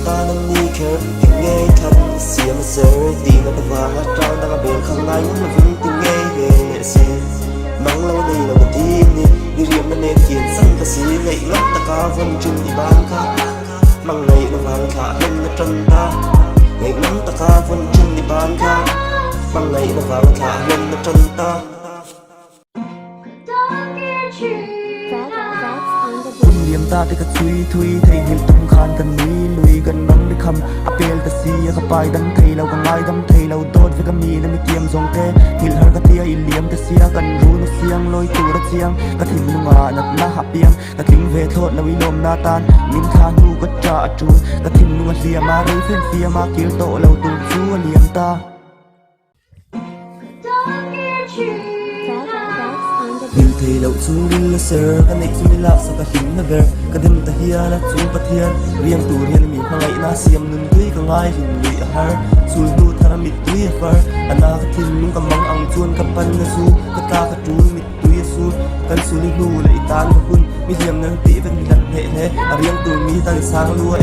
ta nang ni kher nghe thầm xiêm sơ đi nó và hát trao ta bên không ai muốn vững tiếng nghe nghe xe mang lâu đây là một team đi riêng nó nên kiến sân ta xí ngày lắm ta ca vân trên đi bán ca mang ngày nó vàng khả lên nó chân ta ngày lắm ta ca vân trên đi bán ca mang ngày nó vàng khả lên nó chân ta liềm ta để cả thui thấy hiền tung khanกันนี้ลุยกันน้องได้คำอเปลแต่เสียกับไปดันไทยเราก็ง่ายดำไทยเราโดดไปก็มีและไม่เกียมทรงเตะหินหากระเทียอีเหลี่ยมแต่เสียกันรู้นะเสียงลอยตัวระเจียงกระถิ่นลุงอาหนักหน้าหับเปียงกระถิ่นเวทโทษและวิลมนาตานมินทานูก็จ่าจูกระถิ่นลุงเสียมาเรียเฟ้นเฟียมาเกี่ยวโตเราตูดชัวเหลี่ยมตาหินเทเราชูรินละเซอร์กันในสุนิลักสักหินนะเวอร์กันเดิมตะเฮียนะจูปะเทียนเรียงตูเรียนมีพังไงน่าเสียมนุนดุยก็ง่ายหินลุยฮาร์สูนูทารามิดดุยเฟอร์อันนากระถิ่นลุงกำมังอังชวนกับปันนะสูกระตากระจูมิดดุยสูกันสูลิลูและอีตานกับคุณมีเทียมนั้นตีเป็นดันเหเนเรียงตูมีตันสร้างรวย